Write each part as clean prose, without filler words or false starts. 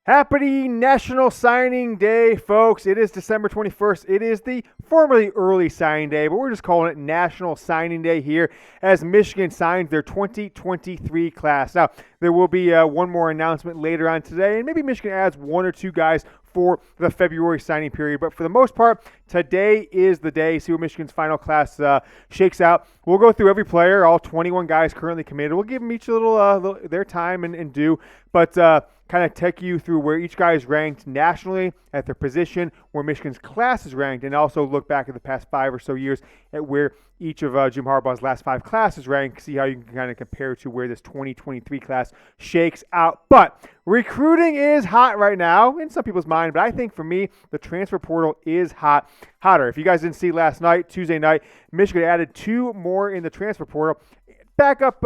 Happy National Signing Day, folks. It is December 21st. It is the formerly early signing day, but we're just calling it National Signing Day here as Michigan signs their 2023 class. Now, there will be one more announcement later on today, and maybe Michigan adds one or two guys for the February signing period. But for the most part, today is the day. See what Michigan's final class shakes out. We'll go through every player, all 21 guys currently committed. We'll give them each a little their time and due, but kind of take you through where each guy is ranked nationally at their position, where Michigan's class is ranked, and also look back at the past 5 or so years at where each of Jim Harbaugh's last 5 classes rank, see how you can kind of compare to where this 2023 class shakes out. But recruiting is hot right now in some people's mind, but I think for me, the transfer portal is hotter. If you guys didn't see last night, Tuesday night, Michigan added 2 more in the transfer portal. Backup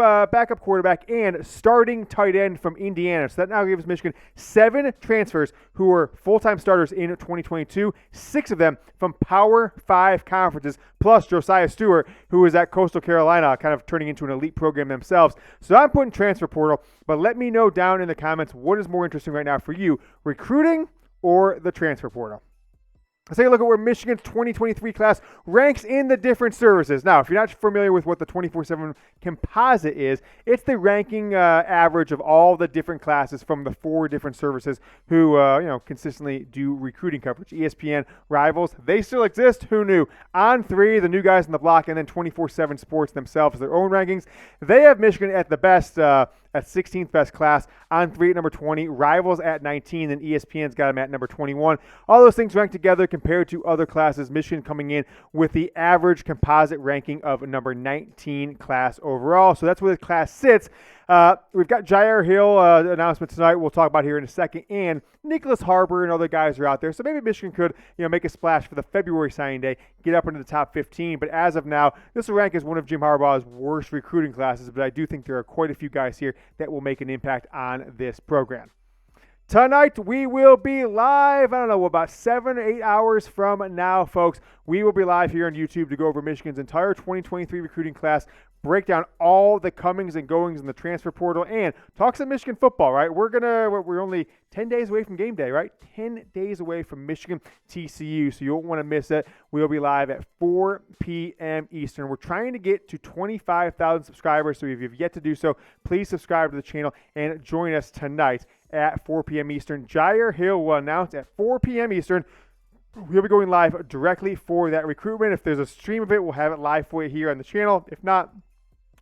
quarterback and starting tight end from Indiana. So that now gives Michigan 7 transfers who are full-time starters in 2022, 6 of them from Power 5 conferences, plus Josiah Stewart, who is at Coastal Carolina, kind of turning into an elite program themselves. So I'm putting transfer portal, but let me know down in the comments what is more interesting right now for you, recruiting or the transfer portal. Let's take a look at where Michigan's 2023 class ranks in the different services. Now, if you're not familiar with what the 24/7 composite is, it's the ranking average of all the different classes from the 4 different services who consistently do recruiting coverage. ESPN, Rivals, they still exist. Who knew? On 3, the new guys on the block, and then 24/7 Sports themselves, their own rankings. They have Michigan at the best. At 16th best class, on 3 at number 20, Rivals at 19, and ESPN's got them at number 21. All those things ranked together compared to other classes, Michigan coming in with the average composite ranking of number 19 class overall. So that's where the class sits. We've got Jyaire Hill announcement tonight we'll talk about here in a second, and Nicholas Harbor and other guys are out there. So maybe Michigan could make a splash for the February signing day, get up into the top 15. But as of now, this will rank as one of Jim Harbaugh's worst recruiting classes, but I do think there are quite a few guys here that will make an impact on this program. Tonight, we will be live, about 7 or 8 hours from now, folks. We will be live here on YouTube to go over Michigan's entire 2023 recruiting class, break down all the comings and goings in the transfer portal, and talk some Michigan football, right? We're only 10 days away from game day, right? 10 days away from Michigan TCU, so you won't want to miss it. We'll be live at 4 p.m. Eastern. We're trying to get to 25,000 subscribers, so if you've yet to do so, please subscribe to the channel and join us tonight at 4 p.m. Eastern. Jyaire Hill will announce at 4 p.m. Eastern. We'll be going live directly for that recruitment. If there's a stream of it, we'll have it live for you here on the channel. If not,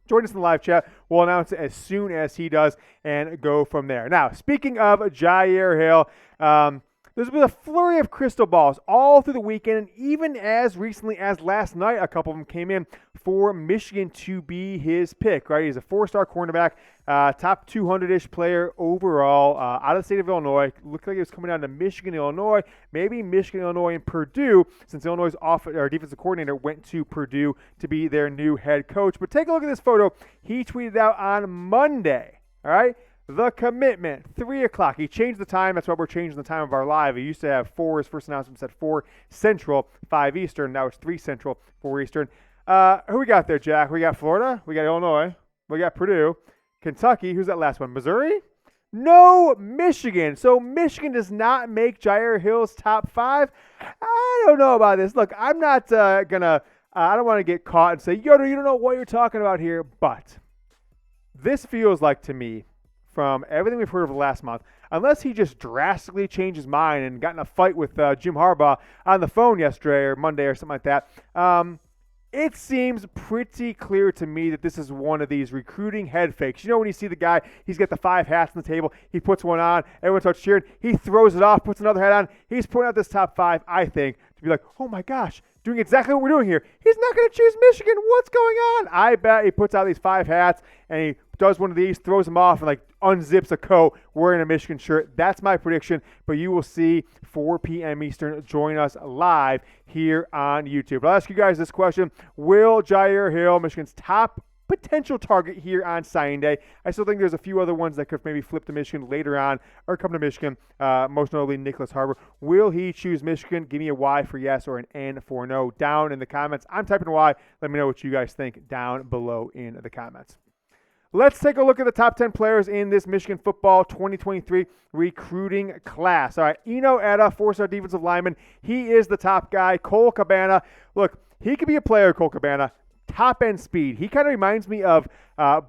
join us in the live chat. We'll announce it as soon as he does and go from there. Now, speaking of Jyaire Hill, there's been a flurry of crystal balls all through the weekend, and even as recently as last night, a couple of them came in for Michigan to be his pick, right? He's a 4-star cornerback, top 200-ish player overall, out of the state of Illinois. Looked like he was coming down to Michigan, Illinois, maybe Michigan, Illinois, and Purdue, since Illinois' defensive coordinator went to Purdue to be their new head coach. But take a look at this photo he tweeted out on Monday, all right? The commitment, 3 o'clock. He changed the time. That's why we're changing the time of our live. He used to have 4. His first announcement said 4 Central, 5 Eastern. Now it's 3 Central, 4 Eastern. Who we got there, Jack? We got Florida. We got Illinois. We got Purdue. Kentucky. Who's that last one? Missouri? No, Michigan. So Michigan does not make Jyaire Hill's top 5. I don't know about this. Look, I'm not I don't want to get caught and say, Yoda, you don't know what you're talking about here. But this feels like, to me, from everything we've heard over the last month, unless he just drastically changed his mind and got in a fight with Jim Harbaugh on the phone yesterday or Monday or something like that, it seems pretty clear to me that this is one of these recruiting head fakes. You know when you see the guy, he's got the 5 hats on the table, he puts one on, everyone starts cheering, he throws it off, puts another hat on, he's putting out this top 5, I think, to be like, oh my gosh, doing exactly what we're doing here. He's not going to choose Michigan. What's going on? I bet he puts out these 5 hats and he does one of these, throws them off, and unzips a coat wearing a Michigan shirt. That's my prediction, but you will see 4 p.m. Eastern. Join us live here on YouTube. I'll ask you guys this question. Will Jyaire Hill, Michigan's top potential target here on signing day? I still think there's a few other ones that could maybe flip to Michigan later on or come to Michigan, most notably Nicholas Harbor. Will he choose Michigan? Give me a Y for yes or an N for no down in the comments. I'm typing Y. Let me know what you guys think down below in the comments. Let's take a look at the top 10 players in this Michigan football 2023 recruiting class. All right, Enow Etta, four-star defensive lineman. He is the top guy. Cole Cabana. Look, he could be a player, Cole Cabana. Top-end speed. He kind of reminds me of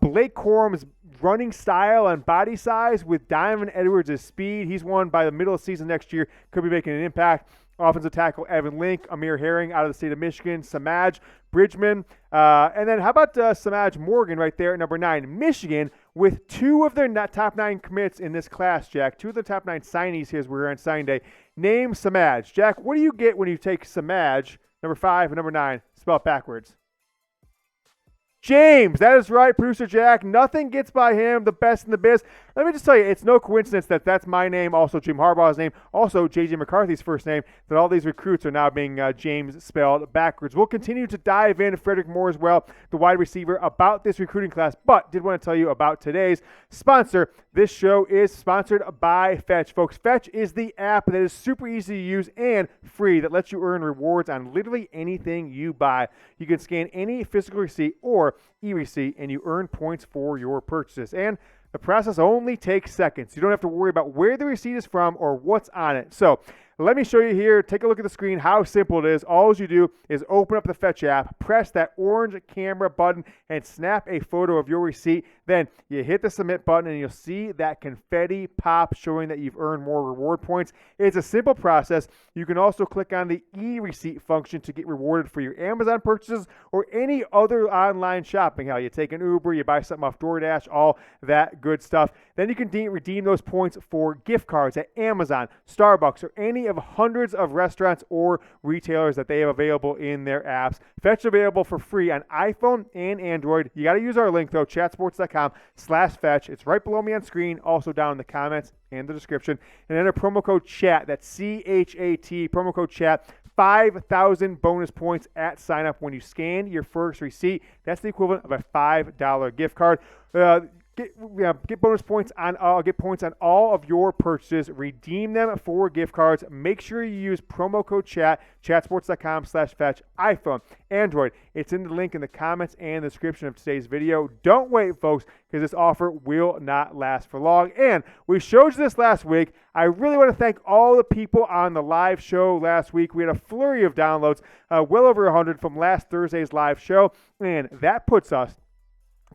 Blake Corum's running style and body size with Donovan Edwards' speed. He's one by the middle of the season next year. Could be making an impact. Offensive tackle Evan Link, Amir Herring out of the state of Michigan, Semaj Bridgeman, and then how about Semaj Morgan right there at number 9? Michigan with 2 of their top 9 commits in this class, Jack. 2 of the top 9 signees here as we're on signing day. Name Semaj. Jack, what do you get when you take Semaj, number 5 and number 9, spell it backwards? James, that is right, producer Jack. Nothing gets by him, the best in the biz. Let me just tell you, it's no coincidence that that's my name, also Jim Harbaugh's name, also J.J. McCarthy's first name, that all these recruits are now being James spelled backwards. We'll continue to dive into Fredrick Moore as well, the wide receiver, about this recruiting class, but did want to tell you about today's sponsor. This show is sponsored by Fetch. Folks, Fetch is the app that is super easy to use and free that lets you earn rewards on literally anything you buy. You can scan any physical receipt or e-receipt and you earn points for your purchases. And the process only takes seconds. You don't have to worry about where the receipt is from or what's on it. So let me show you here. Take a look at the screen, how simple it is. All you do is open up the Fetch app, press that orange camera button, and snap a photo of your receipt. Then you hit the submit button, and you'll see that confetti pop showing that you've earned more reward points. It's a simple process. You can also click on the e-receipt function to get rewarded for your Amazon purchases or any other online shopping. How you take an Uber, you buy something off DoorDash, all that good stuff. Then you can redeem those points for gift cards at Amazon, Starbucks, or any of hundreds of restaurants or retailers that they have available in their apps. Fetch available for free on iPhone and Android. You got to use our link though, chatsports.com/fetch. It's right below me on screen, also down in the comments and the description. And enter promo code CHAT, that's CHAT, promo code CHAT. 5,000 bonus points at sign up when you scan your first receipt. That's the equivalent of a $5 gift card. Get bonus points on all of your purchases. Redeem them for gift cards. Make sure you use promo code CHAT, chatsports.com/fetch, iPhone, Android. It's in the link in the comments and the description of today's video. Don't wait, folks, because this offer will not last for long. And we showed you this last week. I really want to thank all the people on the live show last week. We had a flurry of downloads, well over 100 from last Thursday's live show, and that puts us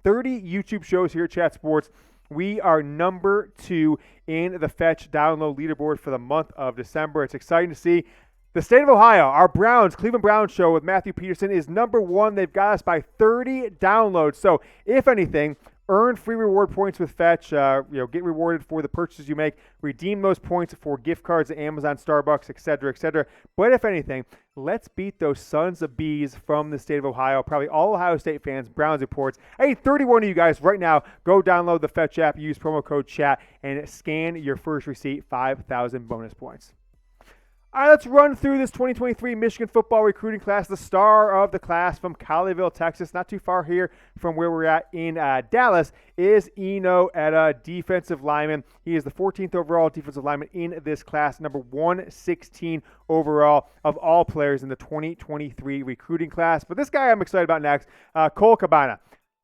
30 YouTube shows here at Chat Sports. We are number 2 in the Fetch download leaderboard for the month of December. It's exciting to see. The state of Ohio, our Browns, Cleveland Browns show with Matthew Peterson is number 1. They've got us by 30 downloads. So, if anything, earn free reward points with Fetch. Get rewarded for the purchases you make. Redeem those points for gift cards at Amazon, Starbucks, etc., etc. But if anything, let's beat those sons of bees from the state of Ohio. Probably all Ohio State fans, Browns reports. I need 31 of you guys right now. Go download the Fetch app, use promo code CHAT, and scan your first receipt, 5,000 bonus points. All right, let's run through this 2023 Michigan football recruiting class. The star of the class from Colleyville, Texas, not too far here from where we're at in Dallas, is Enow Etta, defensive lineman. He is the 14th overall defensive lineman in this class, number 116 overall of all players in the 2023 recruiting class. But this guy I'm excited about next, Cole Cabana.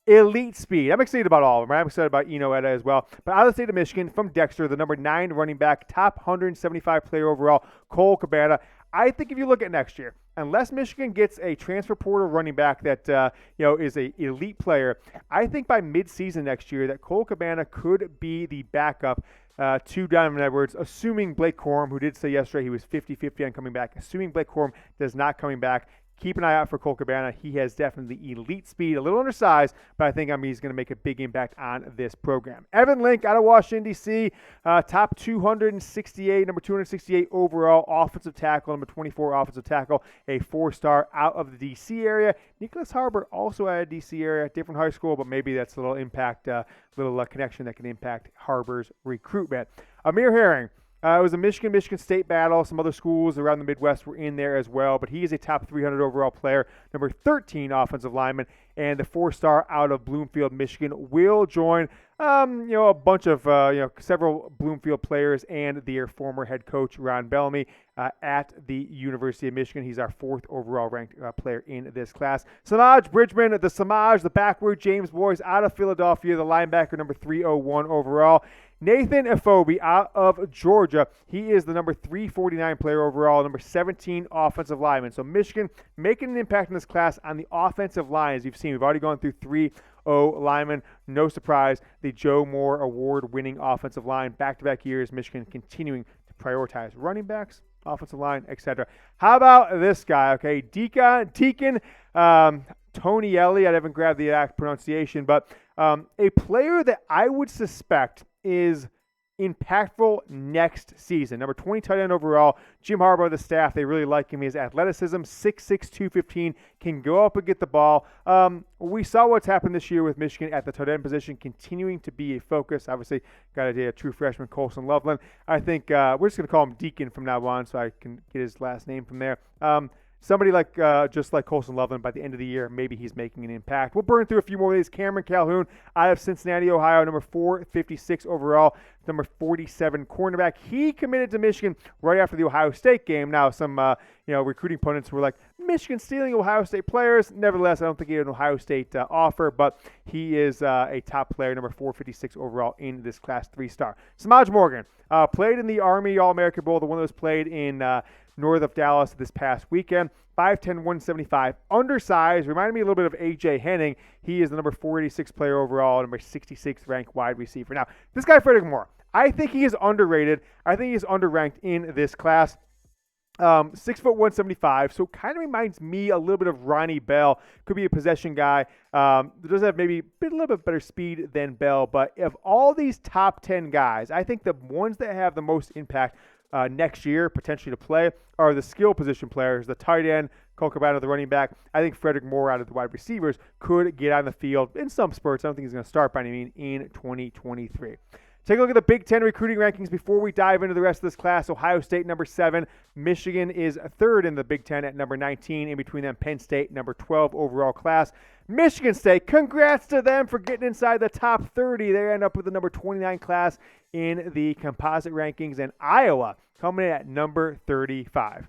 Elite speed. I'm excited about all of them. Right? I'm excited about Enow Etta as well. But out of the state of Michigan, from Dexter, the number 9 running back, top 175 player overall, Cole Cabana. I think if you look at next year, unless Michigan gets a transfer portal running back that is an elite player, I think by midseason next year that Cole Cabana could be the backup to Donovan Edwards, assuming Blake Corum, who did say yesterday he was 50-50 on coming back, assuming Blake Corum does not coming back. Keep an eye out for Cole Cabana. He has definitely elite speed, a little undersized, but I think he's going to make a big impact on this program. Evan Link out of Washington, D.C., top 268, number 268 overall offensive tackle, number 24 offensive tackle, a 4-star out of the D.C. area. Nicholas Harbor also out of D.C. area, different high school, but maybe that's a little impact, little connection that can impact Harbor's recruitment. Amir Herring. It was a Michigan State battle. Some other schools around the Midwest were in there as well, but he is a top 300 overall player, number 13 offensive lineman, and the 4-star out of Bloomfield, Michigan, will join A bunch of, several Bloomfield players and their former head coach, Ron Bellamy, at the University of Michigan. He's our 4th overall ranked player in this class. Semaj Bridgeman, the backward James boys out of Philadelphia, the linebacker, number 301 overall. Nathan Efobi out of Georgia. He is the number 349 player overall, number 17 offensive lineman. So Michigan making an impact in this class on the offensive line. As you've seen, we've already gone through 3 linemen. No surprise, the Joe Moore award-winning offensive line. Back-to-back years, Michigan continuing to prioritize running backs, offensive line, etc. How about this guy, okay? Deakon Tonielli. I haven't grabbed the exact pronunciation, but a player that I would suspect is impactful next season. Number 20 tight end overall. Jim Harbaugh, the staff, they really like him. His athleticism, 6'6", 215, can go up and get the ball. We saw what's happened this year with Michigan at the tight end position, continuing to be a focus. Obviously, got a true freshman, Colson Loveland. I think we're just going to call him Deacon from now on so I can get his last name from there. Somebody just like Colson Loveland, by the end of the year, maybe he's making an impact. We'll burn through a few more of these. Cameron Calhoun out of Cincinnati, Ohio, number 456 overall, number 47 cornerback. He committed to Michigan right after the Ohio State game. Now, some recruiting pundits were like, Michigan stealing Ohio State players. Nevertheless, I don't think he had an Ohio State offer, but he is a top player, number 456 overall in this class, 3-star. Semaj Morgan played in the Army All-American Bowl, the one that was played in north of Dallas this past weekend. 5'10", 175, undersized, reminded me a little bit of A.J. Henning. He is the number 486 player overall, number 66 ranked wide receiver. Now, this guy, Fredrick Moore, I think he is underrated. I think he's underranked in this class. 6'1", 175, so kind of reminds me a little bit of Ronnie Bell. Could be a possession guy. Does have maybe a little bit better speed than Bell, but of all these top 10 guys, I think the ones that have the most impact next year, potentially to play, are the skill position players, the tight end, Cabana, the running back. I think Fredrick Moore out of the wide receivers could get on the field in some spurts. I don't think he's going to start by any means in 2023. Take a look at the Big Ten recruiting rankings before we dive into the rest of this class. Ohio State, number 7. Michigan is 3rd in the Big Ten at number 19. In between them, Penn State, number 12 overall class. Michigan State, congrats to them for getting inside the top 30. They end up with the number 29 class in the composite rankings. And Iowa coming in at number 35.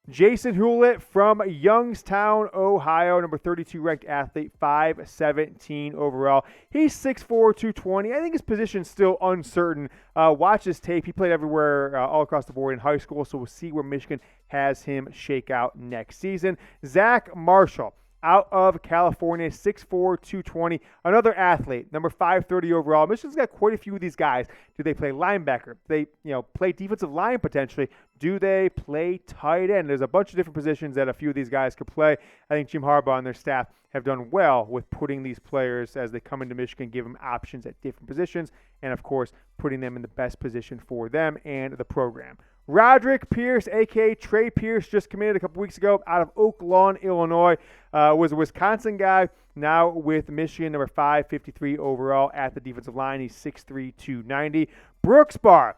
Jason Hewlett from Youngstown, Ohio, number 32 ranked athlete, 5'17" overall. He's 6'4", 220. I think his position's still uncertain. Watch his tape. He played everywhere, all across the board in high school, so we'll see where Michigan has him shake out next season. Zack Marshall out of California, 6'4", 220. Another athlete, number 530 overall. Michigan's got quite a few of these guys. Do they play linebacker? Do they, play defensive line potentially? Do they play tight end? There's a bunch of different positions that a few of these guys could play. I think Jim Harbaugh and their staff have done well with putting these players as they come into Michigan, give them options at different positions, and of course, putting them in the best position for them and the program. Roderick Pierce, a.k.a. Trey Pierce, just committed a couple weeks ago out of Oak Lawn, Illinois. Was a Wisconsin guy, now with Michigan, number 553 overall at the defensive line. He's 6'3", 290. Brooks Bahr.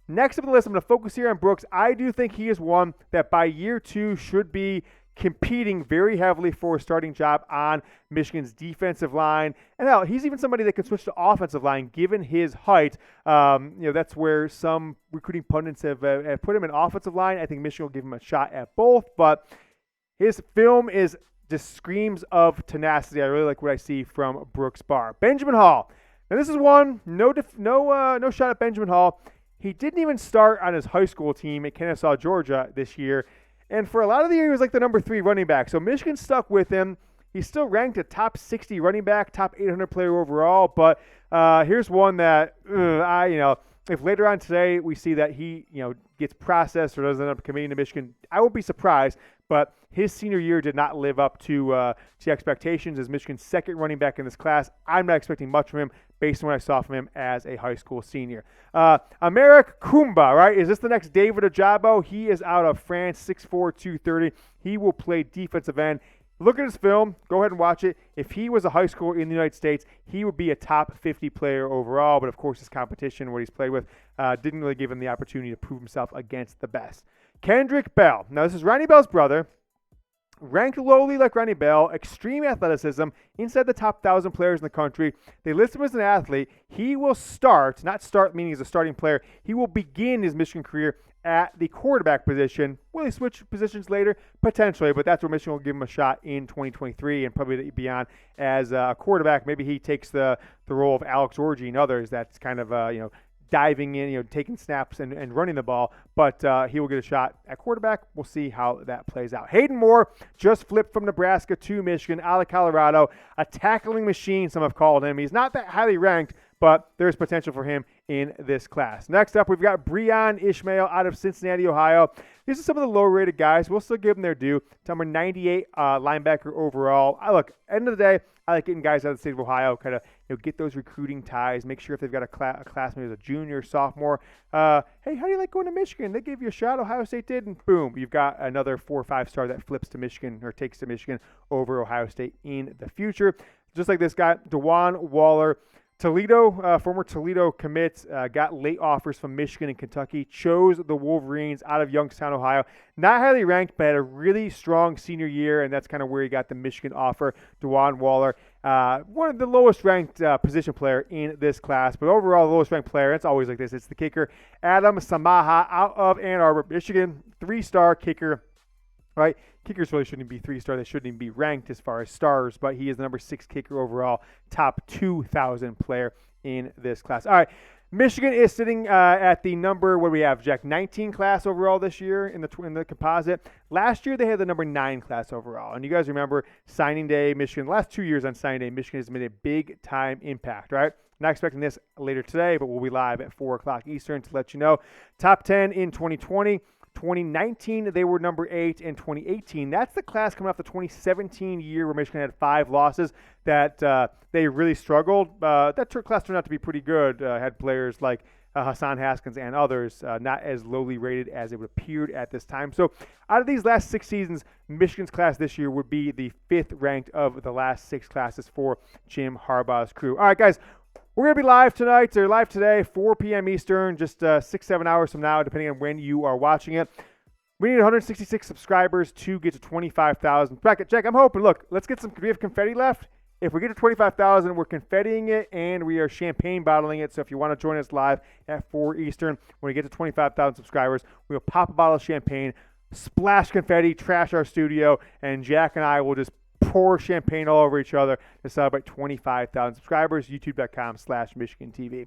Next up on the list, I'm going to focus here on Brooks. I do think he is one that by year 2 should be competing very heavily for a starting job on Michigan's defensive line. And now he's even somebody that can switch to offensive line given his height. That's where some recruiting pundits have put him in offensive line. I think Michigan will give him a shot at both, but his film just screams of tenacity. I really like what I see from Brooks Bahr. Benjamin Hall. Now this is one, no shot at Benjamin Hall. He didn't even start on his high school team at Kennesaw, Georgia this year. And for a lot of the year, he was like the number 3 running back. So Michigan stuck with him. He's still ranked a top 60 running back, top 800 player overall. But here's one that, if later on today we see that he, gets processed or doesn't end up committing to Michigan, I won't be surprised. But his senior year did not live up to expectations as Michigan's second running back in this class. I'm not expecting much from him based on what I saw from him as a high school senior. Aymeric Koumba, right? Is this the next David Ojabo? He is out of France, 6'4", 230. He will play defensive end. Look at his film. Go ahead and watch it. If he was a high schooler in the United States, he would be a top 50 player overall. But, of course, his competition, what he's played with, didn't really give him the opportunity to prove himself against the best. Kendrick Bell. Now, this is Ronnie Bell's brother. Ranked lowly like Ronnie Bell, extreme athleticism, inside the top 1,000 players in the country. They list him as an athlete. He will start, not start meaning he's a starting player, he will begin his Michigan career at the quarterback position. Will he switch positions later? Potentially, but that's where Michigan will give him a shot in 2023 and probably beyond as a quarterback. Maybe he takes the role of Alex Orji and others. That's kind of, diving in, taking snaps and running the ball, but he will get a shot at quarterback. We'll see how that plays out. Hayden Moore just flipped from Nebraska to Michigan out of Colorado. A tackling machine, some have called him. He's not that highly ranked, but there's potential for him in this class. Next up, we've got Breeon Ishmail out of Cincinnati, Ohio. These are some of the low-rated guys. We'll still give them their due. Number 98 linebacker overall. Look, end of the day, I like getting guys out of the state of Ohio, kind of get those recruiting ties, make sure if they've got a classmate who's a junior, sophomore. Hey, how do you like going to Michigan? They gave you a shot, Ohio State did, and boom, you've got another 4 or 5 star that flips to Michigan or takes to Michigan over Ohio State in the future. Just like this guy, DeJuan Waller. Toledo, former Toledo commit, got late offers from Michigan and Kentucky, chose the Wolverines out of Youngstown, Ohio. Not highly ranked, but had a really strong senior year, and that's kind of where he got the Michigan offer. DeJuan Waller, one of the lowest ranked position player in this class, but overall the lowest ranked player. It's always like this. It's the kicker, Adam Samaha out of Ann Arbor, Michigan, 3-star kicker. Right, kickers really shouldn't be 3-star. They shouldn't even be ranked as far as stars, but he is the number 6 kicker overall, top 2,000 player in this class. All right, Michigan is sitting at the number, what do we have, Jack, 19 class overall this year in the composite. Last year they had the number 9 class overall, and you guys remember signing day, Michigan. The last 2 years on signing day, Michigan has made a big time impact. Right. Not expecting this later today, but we'll be live at 4 o'clock Eastern to let you know. Top 10 in 2020. 2019, they were number 8, and 2018, that's the class coming off the 2017 year where Michigan had 5 losses that they really struggled. That class turned out to be pretty good. Had players like Hassan Haskins and others, not as lowly rated as it would appeared at this time. So out of these last 6 seasons, Michigan's class this year would be the 5th ranked of the last 6 classes for Jim Harbaugh's crew. All right, guys. We're going to be live tonight, or live today, 4 p.m. Eastern, just 6-7 hours from now, depending on when you are watching it. We need 166 subscribers to get to 25,000. Jack, I'm hoping, look, let's get some, we have confetti left. If we get to 25,000, we're confettiing it, and we are champagne bottling it. So if you want to join us live at 4 Eastern, when we get to 25,000 subscribers, we'll pop a bottle of champagne, splash confetti, trash our studio, and Jack and I will just pour champagne all over each other to celebrate 25,000 subscribers. YouTube.com/Michigan TV.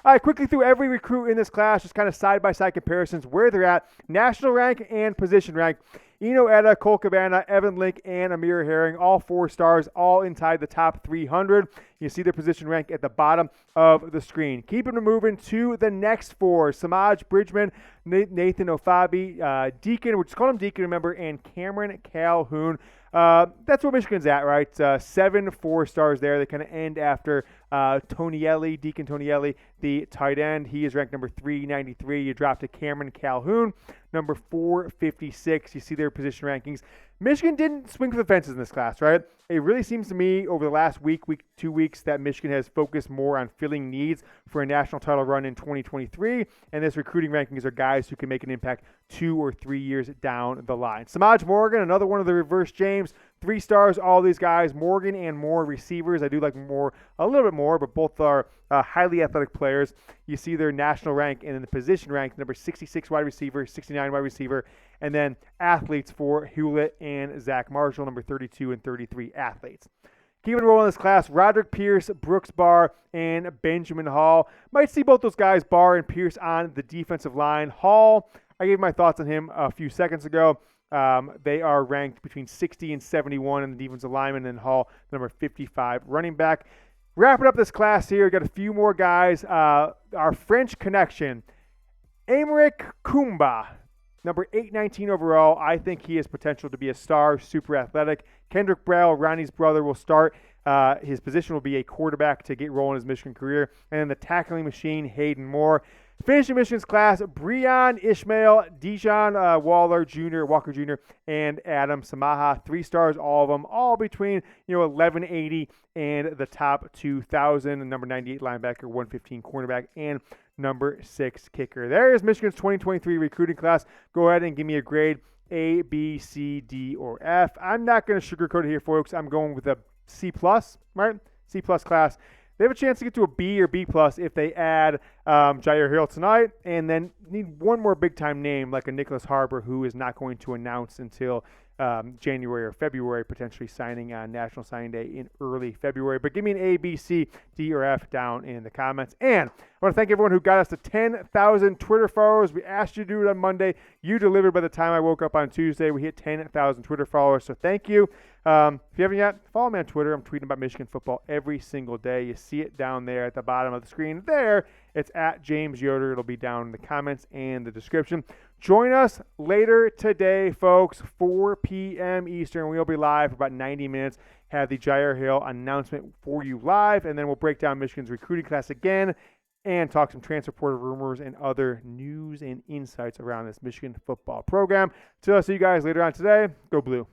All right, quickly through every recruit in this class, just kind of side-by-side comparisons, where they're at, national rank and position rank. Enow Etta, Cole Cabana, Evan Link, and Amir Herring, all 4 stars, all inside the top 300. You see their position rank at the bottom of the screen. Keeping it moving to the next 4. Semaj Bridgeman, Nathan Efobi, Deakon, we'll just call him Deacon, remember, and Cameron Calhoun. That's where Michigan's at, right? 7 4 stars there. They kind of end after Tonielli, Deakon Tonielli, the tight end. He is ranked number 393. You drop to Cameron Calhoun, number 456. You see their position rankings. Michigan didn't swing for the fences in this class, right? It really seems to me over the last week, 2 weeks, that Michigan has focused more on filling needs for a national title run in 2023, and this recruiting rankings are guys who can make an impact 2 or 3 years down the line. Semaj Morgan, another one of the reverse James, 3 stars, all these guys. Morgan and Moore receivers. I do like Moore a little bit more, but both are highly athletic players. You see their national rank and then the position rank, number 66 wide receiver, 69 wide receiver, and then athletes for Hewlett and Zack Marshall, number 32 and 33 athletes. Keeping rolling in this class, Roderick Pierce, Brooks Bahr, and Benjamin Hall. Might see both those guys, Bahr and Pierce, on the defensive line. Hall, I gave my thoughts on him a few seconds ago. They are ranked between 60 and 71 in the defensive lineman, and Hall, number 55 running back. Wrapping up this class here, got a few more guys. Our French connection, Aymeric Koumba, number 819 overall. I think he has potential to be a star, super athletic. Kendrick Bell, Ronnie's brother, will start. His position will be a quarterback to get rolling his Michigan career. And then the tackling machine, Hayden Moore. Finishing Michigan's class, Breeon Ishmail, Dijon Walker Jr., and Adam Samaha. 3 stars, all of them, all between 1180 and the top 2,000. And number 98 linebacker, 115 cornerback, and number 6 kicker. There is Michigan's 2023 recruiting class. Go ahead and give me a grade. A, B, C, D, or F. I'm not going to sugarcoat it here, folks. I'm going with a C+, right? C+ class. They have a chance to get to a B or B+ if they add Jyaire Hill tonight, and then need one more big-time name like a Nicholas Harbor, who is not going to announce until January or February, potentially signing on National Signing Day in early February. But give me an A, B, C, D, or F down in the comments. And I want to thank everyone who got us to 10,000 Twitter followers. We asked you to do it on Monday. You delivered by the time I woke up on Tuesday. We hit 10,000 Twitter followers, so thank you. If you haven't yet, follow me on Twitter. I'm tweeting about Michigan football every single day. You see it down there at the bottom of the screen. There, it's at James Yoder. It'll be down in the comments and the description. Join us later today, folks, 4 p.m. Eastern. We'll be live for about 90 minutes. Have the Jyaire Hill announcement for you live, and then we'll break down Michigan's recruiting class again and talk some transfer portal rumors and other news and insights around this Michigan football program. So I'll see you guys later on today. Go Blue.